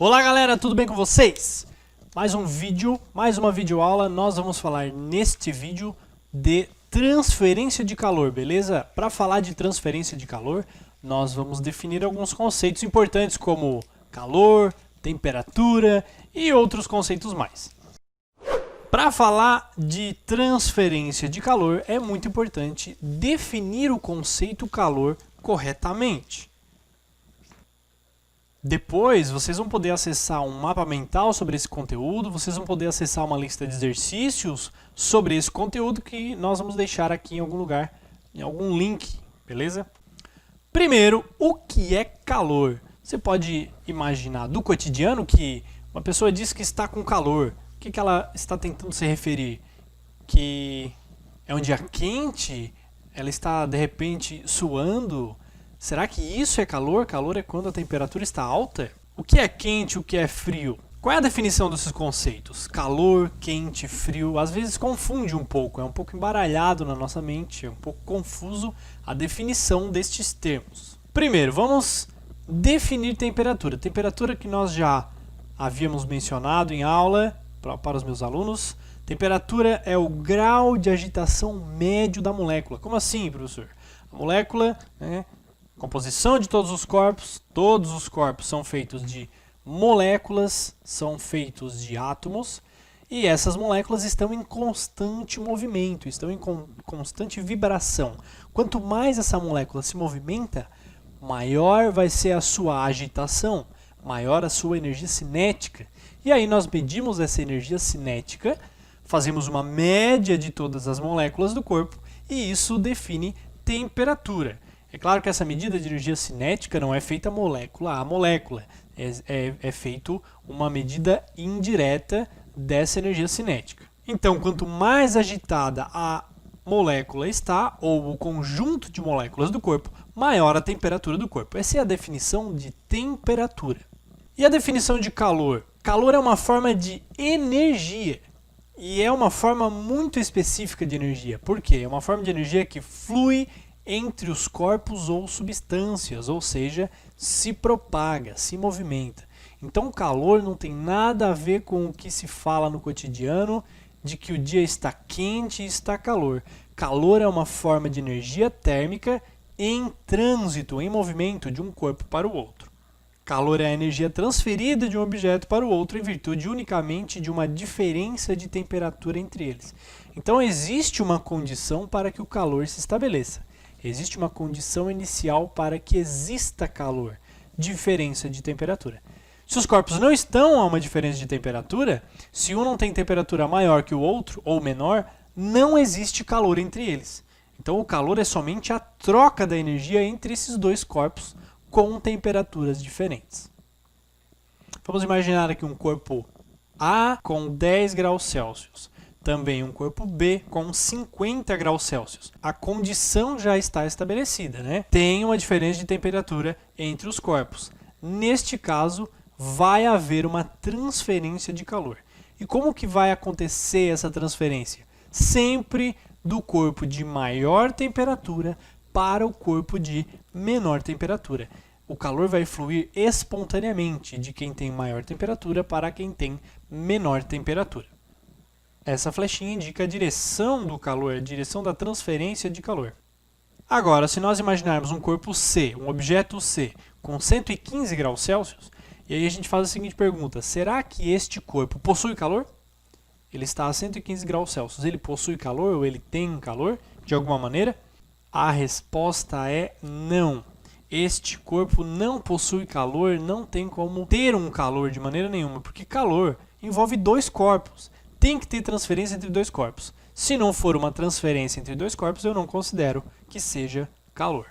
Olá galera, tudo bem com vocês? Mais um vídeo, mais uma videoaula. Nós vamos falar neste vídeo de transferência de calor, beleza? Para falar de transferência de calor, nós vamos definir alguns conceitos importantes como calor, temperatura e outros conceitos mais. Para falar de transferência de calor, é muito importante definir o conceito calor corretamente. Depois, vocês vão poder acessar um mapa mental sobre esse conteúdo, vocês vão poder acessar uma lista de exercícios sobre esse conteúdo que nós vamos deixar aqui em algum lugar, em algum link, beleza? Primeiro, o que é calor? Você pode imaginar do cotidiano que uma pessoa diz que está com calor. O que ela está tentando se referir? Que é um dia quente? Ela está, de repente, suando? Será que isso é calor? Calor é quando a temperatura está alta? O que é quente e o que é frio? Qual é a definição desses conceitos? Calor, quente, frio, às vezes confunde um pouco, é um pouco embaralhado na nossa mente, é um pouco confuso a definição destes termos. Primeiro, vamos definir temperatura. Temperatura que nós já havíamos mencionado em aula para os meus alunos. Temperatura é o grau de agitação médio da molécula. Como assim, professor? A molécula, composição de todos os corpos são feitos de moléculas, são feitos de átomos, e essas moléculas estão em constante movimento, estão em constante vibração. Quanto mais essa molécula se movimenta, maior vai ser a sua agitação, maior a sua energia cinética. E aí nós medimos essa energia cinética, fazemos uma média de todas as moléculas do corpo, e isso define temperatura. É claro que essa medida de energia cinética não é feita molécula a molécula, é feito uma medida indireta dessa energia cinética. Então, quanto mais agitada a molécula está, ou o conjunto de moléculas do corpo, maior a temperatura do corpo. Essa é a definição de temperatura. E a definição de calor? Calor é uma forma de energia, e é uma forma muito específica de energia. Por quê? É uma forma de energia que flui entre os corpos ou substâncias, ou seja, se propaga, se movimenta. Então o calor não tem nada a ver com o que se fala no cotidiano, de que o dia está quente e está calor. Calor é uma forma de energia térmica em trânsito, em movimento de um corpo para o outro. Calor é a energia transferida de um objeto para o outro em virtude unicamente de uma diferença de temperatura entre eles. Então existe uma condição para que o calor se estabeleça. Existe uma condição inicial para que exista calor, diferença de temperatura. Se os corpos não estão a uma diferença de temperatura, se um não tem temperatura maior que o outro ou menor, não existe calor entre eles. Então o calor é somente a troca da energia entre esses dois corpos com temperaturas diferentes. Vamos imaginar aqui um corpo A com 10 graus Celsius. Também um corpo B com 50 graus Celsius. A condição já está estabelecida, né? Tem uma diferença de temperatura entre os corpos. Neste caso, vai haver uma transferência de calor. E como que vai acontecer essa transferência? Sempre do corpo de maior temperatura para o corpo de menor temperatura. O calor vai fluir espontaneamente de quem tem maior temperatura para quem tem menor temperatura. Essa flechinha indica a direção do calor, a direção da transferência de calor. Agora, se nós imaginarmos um corpo C, um objeto C, com 115 graus Celsius, e aí a gente faz a seguinte pergunta: será que este corpo possui calor? Ele está a 115 graus Celsius, ele possui calor ou ele tem calor de alguma maneira? A resposta é não. Este corpo não possui calor, não tem como ter um calor de maneira nenhuma, porque calor envolve dois corpos. Tem que ter transferência entre dois corpos. Se não for uma transferência entre dois corpos, eu não considero que seja calor.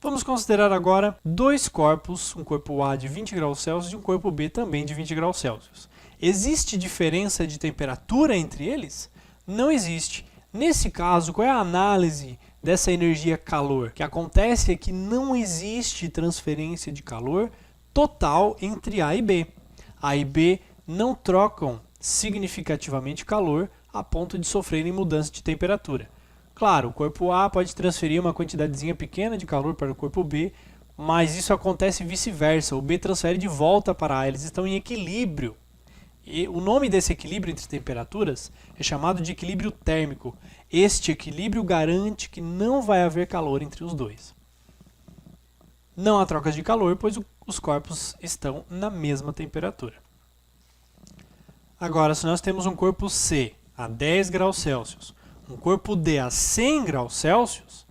Vamos considerar agora dois corpos, um corpo A de 20 graus Celsius e um corpo B também de 20 graus Celsius. Existe diferença de temperatura entre eles? Não existe. Nesse caso, qual é a análise dessa energia calor? O que acontece é que não existe transferência de calor total entre A e B. A e B não trocam significativamente calor a ponto de sofrerem mudança de temperatura. Claro, o corpo A pode transferir uma quantidadezinha pequena de calor para o corpo B mas isso acontece vice-versa. O B transfere de volta para A, eles estão em equilíbrio. E o nome desse equilíbrio entre temperaturas é chamado de equilíbrio térmico. Este equilíbrio garante que não vai haver calor entre os dois. Não há troca de calor, pois os corpos estão na mesma temperatura. Agora, se nós temos um corpo C a 10 graus Celsius, um corpo D a 100 graus Celsius,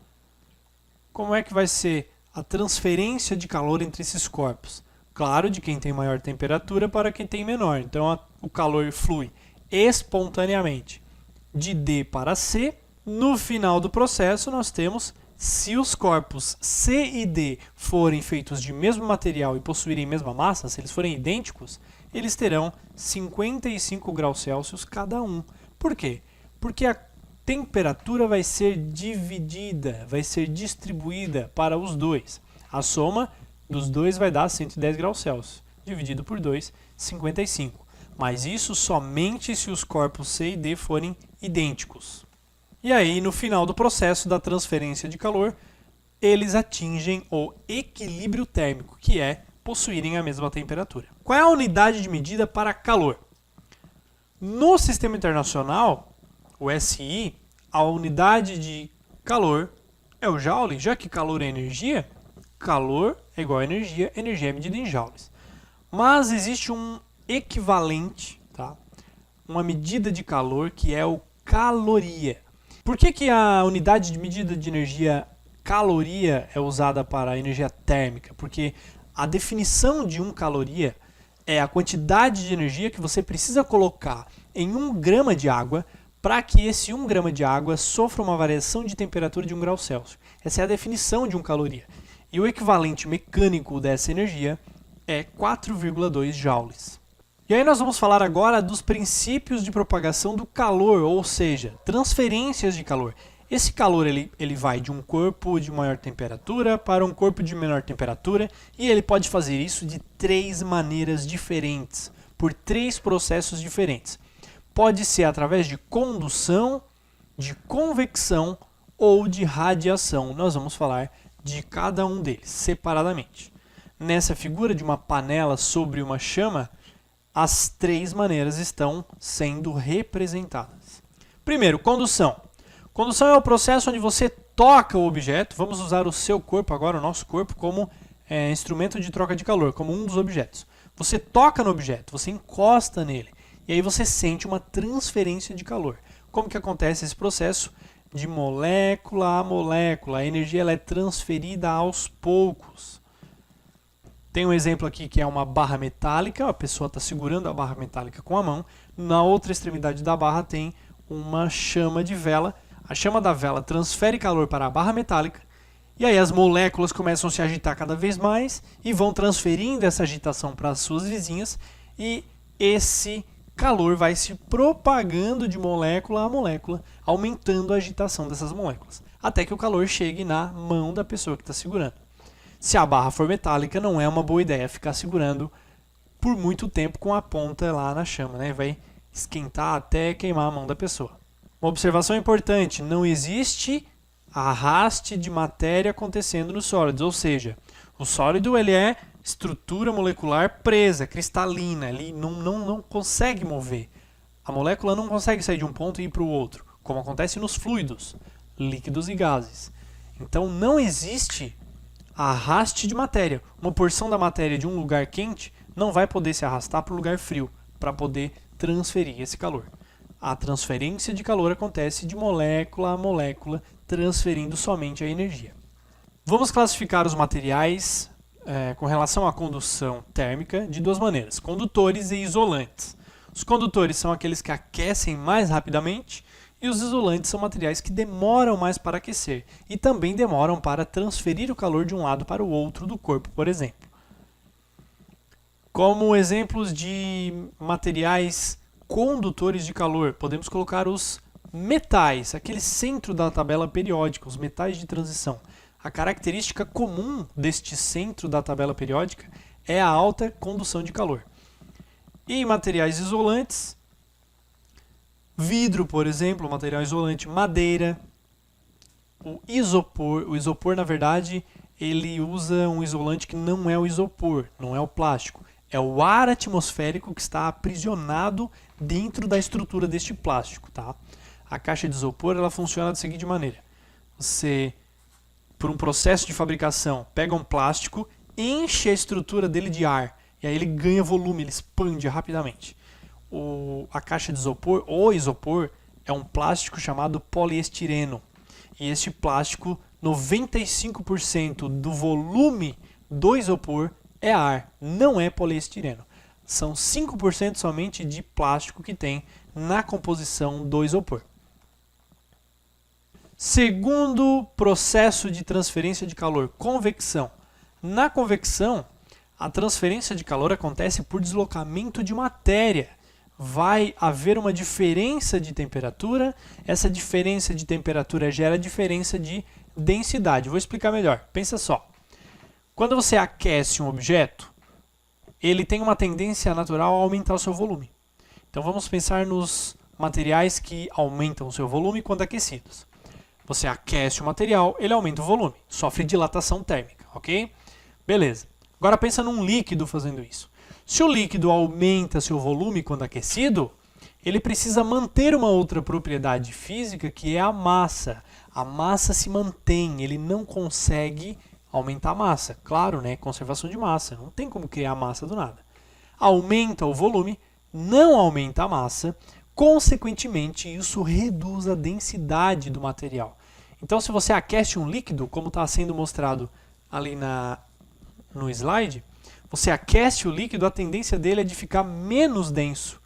como é que vai ser a transferência de calor entre esses corpos? Claro, de quem tem maior temperatura para quem tem menor. Então, o calor flui espontaneamente de D para C. No final do processo, nós temos, se os corpos C e D forem feitos de mesmo material e possuírem mesma massa, se eles forem idênticos, eles terão 55 graus Celsius cada um. Por quê? Porque a temperatura vai ser dividida, vai ser distribuída para os dois. A soma dos dois vai dar 110 graus Celsius. Dividido por 2, 55. Mas isso somente se os corpos C e D forem idênticos. E aí, no final do processo da transferência de calor, eles atingem o equilíbrio térmico, que é possuírem a mesma temperatura. Qual é a unidade de medida para calor? No Sistema Internacional, o SI, a unidade de calor é o Joule, já que calor é energia, calor é igual a energia, energia é medida em joules. Mas existe um equivalente, tá? Uma medida de calor que é o caloria. Por que a unidade de medida de energia caloria é usada para a energia térmica? Porque a definição de 1 caloria é a quantidade de energia que você precisa colocar em 1 grama de água para que esse 1 grama de água sofra uma variação de temperatura de 1 grau Celsius. Essa é a definição de 1 caloria. E o equivalente mecânico dessa energia é 4,2 joules. E aí nós vamos falar agora dos princípios de propagação do calor, ou seja, transferências de calor. Esse calor ele vai de um corpo de maior temperatura para um corpo de menor temperatura e ele pode fazer isso de 3 maneiras diferentes, por 3 processos diferentes. Pode ser através de condução, de convecção ou de radiação. Nós vamos falar de cada um deles separadamente. Nessa figura de uma panela sobre uma chama, as 3 maneiras estão sendo representadas. Primeiro, condução. Condução é o processo onde você toca o objeto. Vamos usar o seu corpo agora, o nosso corpo, como instrumento de troca de calor, como um dos objetos. Você toca no objeto, você encosta nele, e aí você sente uma transferência de calor. Como que acontece esse processo? De molécula a molécula. A energia ela é transferida aos poucos. Tem um exemplo aqui que é uma barra metálica. A pessoa está segurando a barra metálica com a mão. Na outra extremidade da barra tem uma chama de vela. A chama da vela transfere calor para a barra metálica. E aí as moléculas começam a se agitar cada vez mais e vão transferindo essa agitação para as suas vizinhas. E esse calor vai se propagando de molécula a molécula, aumentando a agitação dessas moléculas, até que o calor chegue na mão da pessoa que está segurando. Se a barra for metálica, não é uma boa ideia ficar segurando por muito tempo com a ponta lá na chama, né? Vai esquentar até queimar a mão da pessoa. Uma observação importante, não existe arraste de matéria acontecendo nos sólidos, ou seja, o sólido ele é estrutura molecular presa, cristalina, ele não consegue mover. A molécula não consegue sair de um ponto e ir para o outro, como acontece nos fluidos, líquidos e gases. Então não existe arraste de matéria. Uma porção da matéria de um lugar quente não vai poder se arrastar para o lugar frio para poder transferir esse calor. A transferência de calor acontece de molécula a molécula, transferindo somente a energia. Vamos classificar os materiais com relação à condução térmica de 2 maneiras, condutores e isolantes. Os condutores são aqueles que aquecem mais rapidamente e os isolantes são materiais que demoram mais para aquecer e também demoram para transferir o calor de um lado para o outro do corpo, por exemplo. Como exemplos de materiais condutores de calor, podemos colocar os metais, aquele centro da tabela periódica, os metais de transição. A característica comum deste centro da tabela periódica é a alta condução de calor. E materiais isolantes, vidro, por exemplo, material isolante, madeira, o isopor. O isopor, na verdade, ele usa um isolante que não é o isopor, não é o plástico. É o ar atmosférico que está aprisionado dentro da estrutura deste plástico, tá? A caixa de isopor ela funciona da seguinte maneira. Você, por um processo de fabricação, pega um plástico, enche a estrutura dele de ar, e aí ele ganha volume, ele expande rapidamente. A caixa de isopor, ou isopor, é um plástico chamado poliestireno. E este plástico, 95% do volume do isopor é ar, não é poliestireno. São 5% somente de plástico que tem na composição do isopor. Segundo processo de transferência de calor, convecção. Na convecção, a transferência de calor acontece por deslocamento de matéria. Vai haver uma diferença de temperatura, essa diferença de temperatura gera diferença de densidade. Vou explicar melhor. Pensa só. Quando você aquece um objeto, ele tem uma tendência natural a aumentar o seu volume. Então vamos pensar nos materiais que aumentam o seu volume quando aquecidos. Você aquece o material, ele aumenta o volume, sofre dilatação térmica, ok? Beleza. Agora pensa num líquido fazendo isso. Se o líquido aumenta seu volume quando aquecido, ele precisa manter uma outra propriedade física que é a massa. A massa se mantém, ele não consegue aumentar a massa. Claro, né? Conservação de massa, não tem como criar massa do nada. Aumenta o volume, não aumenta a massa, consequentemente isso reduz a densidade do material. Então se você aquece um líquido, como está sendo mostrado ali no slide, você aquece o líquido, a tendência dele é de ficar menos denso.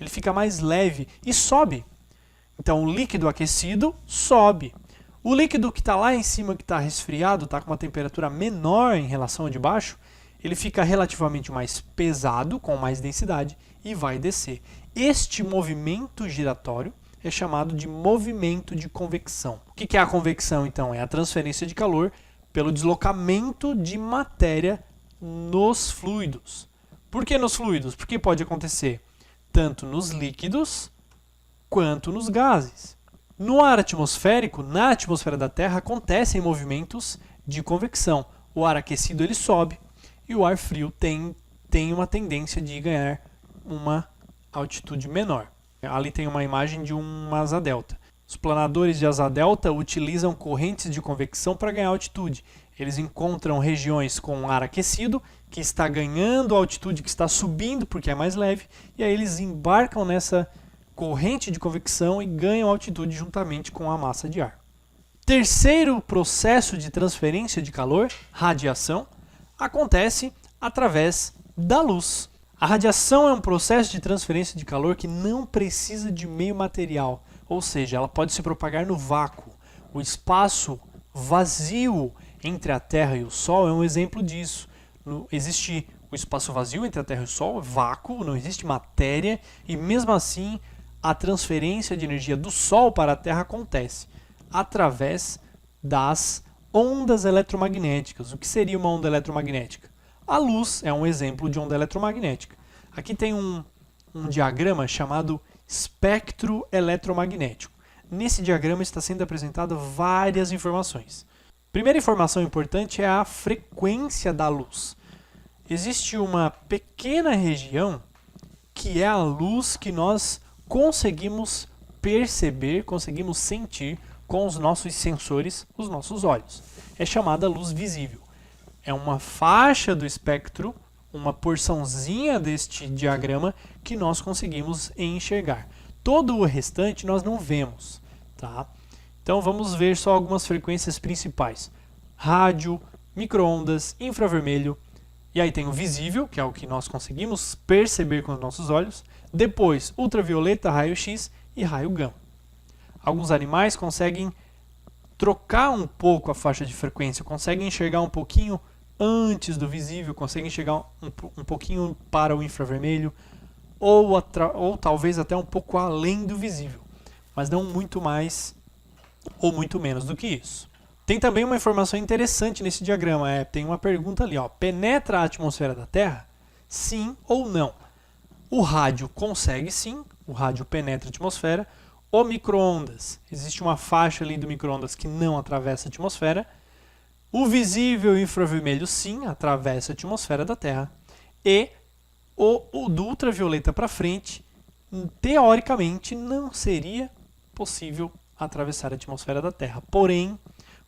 Ele fica mais leve e sobe. Então, o líquido aquecido sobe. O líquido que está lá em cima, que está resfriado, está com uma temperatura menor em relação ao de baixo, ele fica relativamente mais pesado, com mais densidade, e vai descer. Este movimento giratório é chamado de movimento de convecção. O que é a convecção, então? É a transferência de calor pelo deslocamento de matéria nos fluidos. Por que nos fluidos? Porque pode acontecer tanto nos líquidos quanto nos gases. No ar atmosférico, na atmosfera da Terra, acontecem movimentos de convecção. O ar aquecido ele sobe e o ar frio tem uma tendência de ganhar uma altitude menor. Ali tem uma imagem de uma asa delta. Os planadores de asa delta utilizam correntes de convecção para ganhar altitude. Eles encontram regiões com ar aquecido, que está ganhando altitude, que está subindo porque é mais leve, e aí eles embarcam nessa corrente de convecção e ganham altitude juntamente com a massa de ar. Terceiro processo de transferência de calor, radiação, acontece através da luz. A radiação é um processo de transferência de calor que não precisa de meio material, ou seja, ela pode se propagar no vácuo. O espaço vazio entre a Terra e o Sol é um exemplo disso. Existe o espaço vazio entre a Terra e o Sol, vácuo, não existe matéria, e mesmo assim a transferência de energia do Sol para a Terra acontece através das ondas eletromagnéticas. O que seria uma onda eletromagnética? A luz é um exemplo de onda eletromagnética. Aqui tem um diagrama chamado espectro eletromagnético. Nesse diagrama está sendo apresentado várias informações. Primeira informação importante é a frequência da luz. Existe uma pequena região que é a luz que nós conseguimos perceber, conseguimos sentir com os nossos sensores, os nossos olhos. É chamada luz visível. É uma faixa do espectro, uma porçãozinha deste diagrama que nós conseguimos enxergar. Todo o restante nós não vemos, tá? Então vamos ver só algumas frequências principais. Rádio, micro-ondas, infravermelho, e aí tem o visível, que é o que nós conseguimos perceber com os nossos olhos. Depois, ultravioleta, raio-x e raio gama. Alguns animais conseguem trocar um pouco a faixa de frequência, conseguem enxergar um pouquinho antes do visível, conseguem chegar um pouquinho para o infravermelho, ou talvez até um pouco além do visível, mas não muito mais ou muito menos do que isso. Tem também uma informação interessante nesse diagrama, tem uma pergunta ali, penetra a atmosfera da Terra? Sim ou não? O rádio consegue sim, o rádio penetra a atmosfera. O micro-ondas, existe uma faixa ali do micro-ondas que não atravessa a atmosfera. O visível infravermelho, sim, atravessa a atmosfera da Terra. E o do ultravioleta para frente, teoricamente, não seria possível atravessar a atmosfera da Terra. Porém,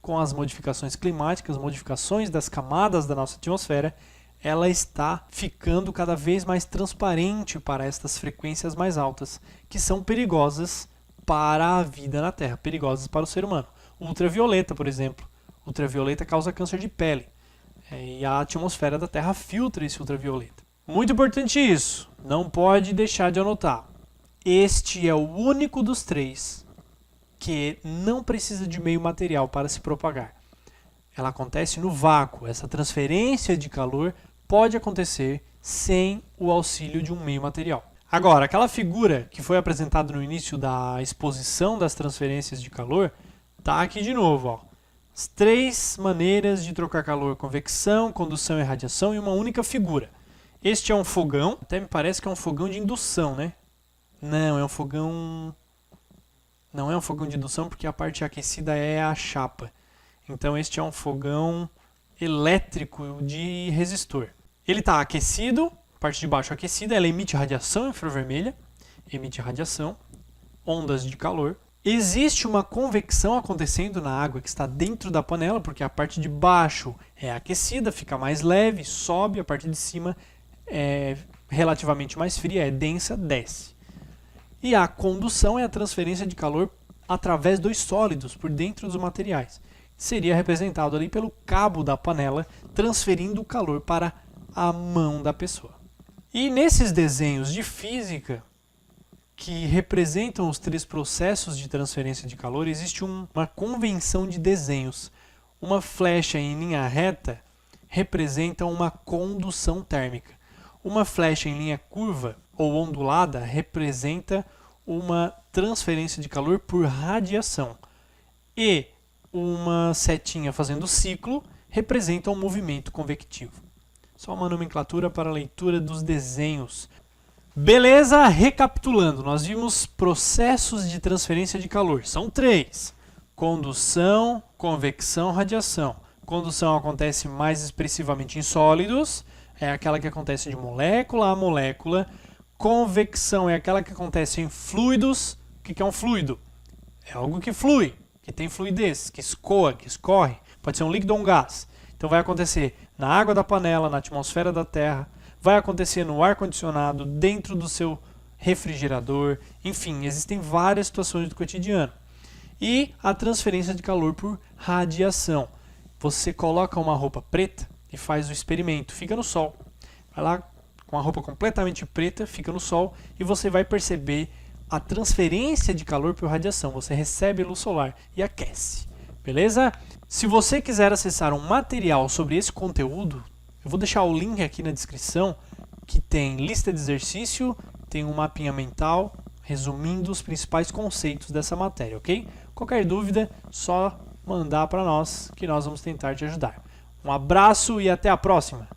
com as modificações climáticas, modificações das camadas da nossa atmosfera, ela está ficando cada vez mais transparente para estas frequências mais altas, que são perigosas para a vida na Terra, perigosas para o ser humano. Ultravioleta, por exemplo. Ultravioleta causa câncer de pele. E a atmosfera da Terra filtra esse ultravioleta. Muito importante isso. Não pode deixar de anotar. Este é o único dos três que não precisa de meio material para se propagar. Ela acontece no vácuo. Essa transferência de calor pode acontecer sem o auxílio de um meio material. Agora, aquela figura que foi apresentada no início da exposição das transferências de calor, está aqui de novo. Ó. As 3 maneiras de trocar calor: convecção, condução e radiação, em uma única figura. Este é um fogão, até me parece que é um fogão de indução, né? Não, é um fogão... Não é um fogão de indução porque a parte aquecida é a chapa. Então este é um fogão elétrico de resistor. Ele está aquecido, a parte de baixo aquecida, ela emite radiação infravermelha, emite radiação, ondas de calor. Existe uma convecção acontecendo na água que está dentro da panela, porque a parte de baixo é aquecida, fica mais leve, sobe, a parte de cima é relativamente mais fria, é densa, desce. E a condução é a transferência de calor através dos sólidos, por dentro dos materiais. Seria representado ali pelo cabo da panela, transferindo o calor para a mão da pessoa. E nesses desenhos de física, que representam os 3 processos de transferência de calor, existe uma convenção de desenhos. Uma flecha em linha reta representa uma condução térmica. Uma flecha em linha curva ou ondulada representa uma transferência de calor por radiação. E uma setinha fazendo ciclo representa um movimento convectivo. Só uma nomenclatura para a leitura dos desenhos. Beleza? Recapitulando, nós vimos processos de transferência de calor. São 3. Condução, convecção, radiação. Condução acontece mais expressivamente em sólidos, é aquela que acontece de molécula a molécula. Convecção é aquela que acontece em fluidos. O que é um fluido? É algo que flui, que tem fluidez, que escoa, que escorre. Pode ser um líquido ou um gás. Então vai acontecer na água da panela, na atmosfera da Terra, vai acontecer no ar-condicionado, dentro do seu refrigerador. Enfim, existem várias situações do cotidiano. E a transferência de calor por radiação. Você coloca uma roupa preta e faz o experimento. Fica no sol. Vai lá com a roupa completamente preta, fica no sol e você vai perceber a transferência de calor por radiação. Você recebe luz solar e aquece. Beleza? Se você quiser acessar um material sobre esse conteúdo, eu vou deixar o link aqui na descrição, que tem lista de exercício, tem um mapinha mental, resumindo os principais conceitos dessa matéria, ok? Qualquer dúvida, só mandar para nós, que nós vamos tentar te ajudar. Um abraço e até a próxima!